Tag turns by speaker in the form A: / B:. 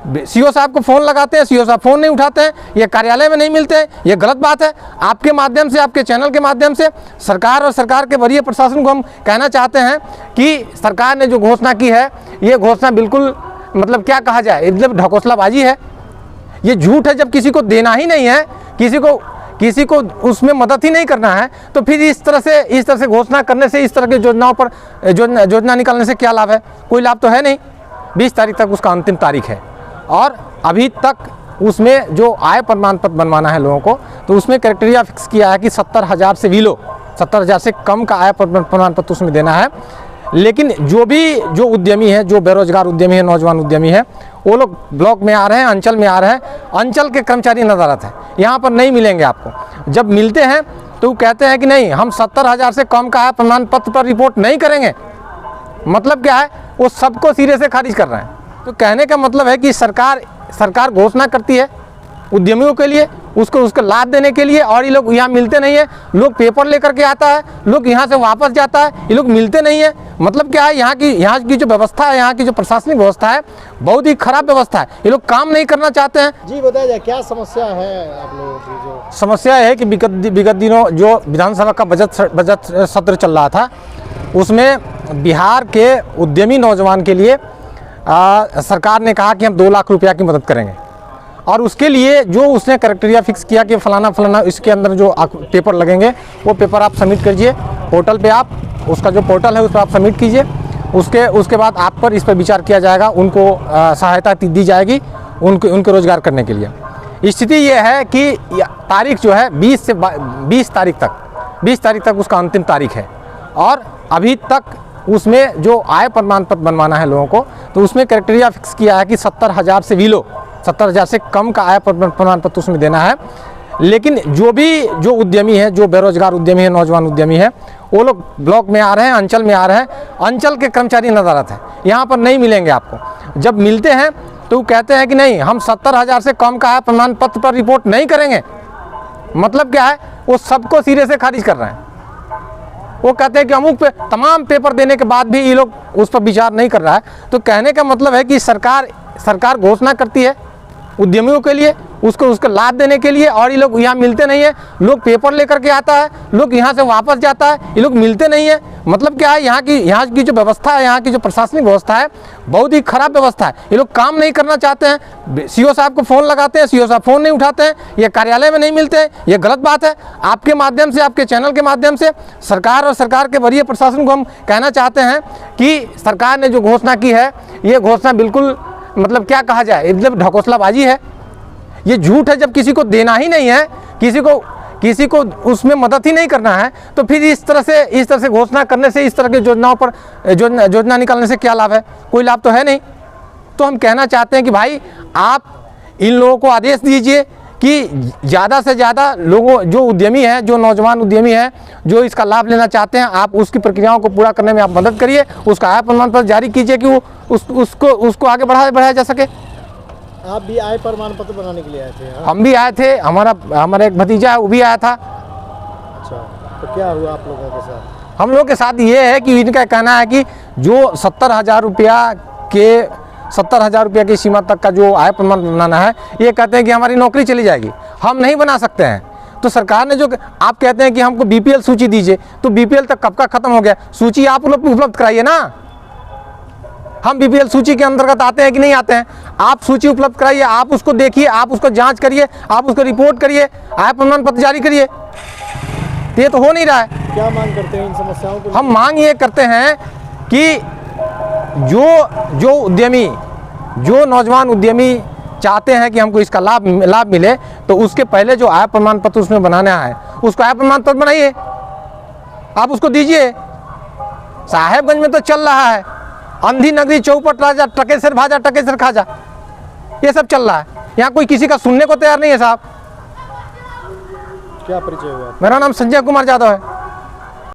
A: CO साहब को phone लगाते हैं, सीओ साहब फ़ोन नहीं उठाते हैं, ये कार्यालय में नहीं मिलते हैं, ये गलत बात है। आपके माध्यम से, आपके चैनल के माध्यम से सरकार और सरकार के वरीय प्रशासन को हम कहना चाहते हैं कि सरकार ने जो घोषणा की है, ये घोषणा बिल्कुल मतलब क्या कहा जाए, मतलब ढकोसलाबाजी है, ये झूठ है। जब किसी को देना ही नहीं है, किसी को उसमें मदद ही नहीं करना है, तो फिर इस तरह से घोषणा करने से, इस तरह की योजनाओं पर योजना निकालने से क्या लाभ है? कोई लाभ तो है नहीं। 20 तारीख तक उसका अंतिम तारीख है और अभी तक उसमें जो आय प्रमाण पत्र बनवाना है लोगों को, तो उसमें क्राइटेरिया फिक्स किया है कि 70,000 से बिलो, 70,000 से कम का आय प्रमाण पत्र उसमें देना है। लेकिन जो उद्यमी है, जो बेरोजगार उद्यमी है, नौजवान उद्यमी है, वो लोग ब्लॉक में आ रहे हैं, अंचल में आ रहे हैं, अंचल के कर्मचारी नदारत है, यहाँ पर नहीं मिलेंगे आपको। जब मिलते हैं तो वो कहते हैं कि नहीं, हम 70,000 से कम का आय प्रमाण पत्र पर रिपोर्ट नहीं करेंगे। मतलब क्या है? वो सबको सिरे से खारिज कर रहे हैं। तो कहने का मतलब है कि सरकार घोषणा करती है उद्यमियों के लिए, उसको लाभ देने के लिए, और ये लोग यहाँ मिलते नहीं है। लोग पेपर लेकर के आता है, लोग यहाँ से वापस जाता है, ये लोग मिलते नहीं है। मतलब क्या है? यहाँ की जो व्यवस्था है, यहाँ की जो प्रशासनिक व्यवस्था है, बहुत ही खराब व्यवस्था है। ये लोग काम नहीं करना चाहते हैं।
B: जी बताया जाए, क्या समस्या है आप लोगों की? जो
A: समस्या है कि विगत दिनों जो विधानसभा का बजट सत्र चल रहा था, उसमें बिहार के उद्यमी नौजवान के लिए सरकार ने कहा कि हम 2 लाख रुपया की मदद करेंगे, और उसके लिए जो उसने क्राइटेरिया फिक्स किया कि फलाना इसके अंदर जो पेपर लगेंगे, वो पेपर आप सबमिट कीजिए पोर्टल पे। आप उसका जो पोर्टल है उस पर आप सबमिट कीजिए। उसके बाद आप पर इस पर विचार किया जाएगा, उनको सहायता दी जाएगी उनके रोजगार करने के लिए। स्थिति ये है कि तारीख जो है 20 तारीख तक उसका अंतिम तारीख है और अभी तक उसमें जो आय प्रमाण पत्र बनवाना है लोगों को, तो उसमें क्राइटेरिया फिक्स किया है कि 70,000 से बिलो, 70,000 से कम का आय प्रमाण पत्र उसमें देना है। लेकिन जो उद्यमी है, जो बेरोजगार उद्यमी है, नौजवान उद्यमी है, वो लोग ब्लॉक में आ रहे हैं, अंचल में आ रहे हैं, अंचल के कर्मचारी नदारत है, यहाँ पर नहीं मिलेंगे आपको। जब मिलते हैं तो वो कहते हैं कि नहीं, हम 70,000 से कम का आय प्रमाण पत्र पर रिपोर्ट नहीं करेंगे। मतलब क्या है? वो सबको सिरे से खारिज कर रहे हैं। वो कहते हैं कि अमुक पे तमाम पेपर देने के बाद भी ये लोग उस पर विचार नहीं कर रहा है। तो कहने का मतलब है कि सरकार घोषणा करती है उद्यमियों के लिए, उसको लाभ देने के लिए, और ये लोग यहाँ मिलते नहीं है। लोग पेपर लेकर के आता है, लोग यहाँ से वापस जाता है, ये लोग मिलते नहीं है। मतलब क्या है? यहाँ की जो व्यवस्था है, यहाँ की जो प्रशासनिक व्यवस्था है, बहुत ही खराब व्यवस्था है। ये लोग काम नहीं करना चाहते हैं। सीओ साहब को फ़ोन लगाते हैं, सीओ साहब फ़ोन नहीं उठाते हैं, ये कार्यालय में नहीं मिलते हैं, ये गलत बात है। आपके माध्यम से, आपके चैनल के माध्यम से सरकार और सरकार के वरीय प्रशासन को हम कहना चाहते हैं कि सरकार ने जो घोषणा की है, ये घोषणा बिल्कुल मतलब क्या कहा जाए, मतलब ढकोसलाबाजी है, ये झूठ है। जब किसी को देना ही नहीं है, किसी को उसमें मदद ही नहीं करना है, तो फिर इस तरह से घोषणा करने से, इस तरह की योजनाओं पर योजना निकालने से क्या लाभ है? कोई लाभ तो है नहीं। तो हम कहना चाहते हैं कि भाई, आप इन लोगों को आदेश दीजिए कि ज़्यादा से ज़्यादा लोगों, जो उद्यमी हैं, जो नौजवान उद्यमी हैं, जो इसका लाभ लेना चाहते हैं, आप उसकी प्रक्रियाओं को पूरा करने में आप मदद करिए, उसका आय प्रमाण पत्र जारी कीजिए कि वो उसको आगे बढ़ाया जा सके।
B: आप भी आय प्रमाण पत्र बनाने के लिए आए थे?
A: हम भी आए थे, हमारा एक भतीजा है, वो भी आया था।
B: अच्छा, तो क्या हुआ आप लोगों के साथ?
A: हम लोग के साथ ये है कि इनका कहना है कि जो 70,000 रुपया की सीमा तक का जो आय प्रमाण बनाना है, ये कहते हैं कि हमारी नौकरी चली जाएगी, हम नहीं बना सकते हैं। तो सरकार ने जो आप कहते हैं कि हमको बीपीएल सूची दीजिए, तो बीपीएल तक कब का खत्म हो गया? सूची आप उपलब्ध कराइए ना। हम बीपीएल सूची के अंतर्गत आते हैं कि नहीं आते हैं? आप सूची उपलब्ध कराइए, आप उसको देखिए, आप उसको जांच करिए, आप उसको रिपोर्ट करिए, आय प्रमाण पत्र जारी करिए। ये तो हो नहीं रहा है।
B: क्या मांग करते हैं इन समस्याओं को?
A: हम मांग ये करते हैं कि जो उद्यमी, जो नौजवान उद्यमी चाहते हैं कि हमको इसका लाभ मिले, तो उसके पहले जो आय प्रमाण पत्र उसमें बनाना है, उसको आय प्रमाण पत्र बनाइए, आप उसको दीजिए। साहेबगंज में तो चल रहा है अंधी नगरी चौपट राजा, टकेसर भाजा टकेसर खाजा, ये सब चल रहा है। यहाँ कोई किसी का सुनने को तैयार नहीं है। साहब,
B: क्या परिचय हुआ?
A: मेरा नाम संजय कुमार यादव है।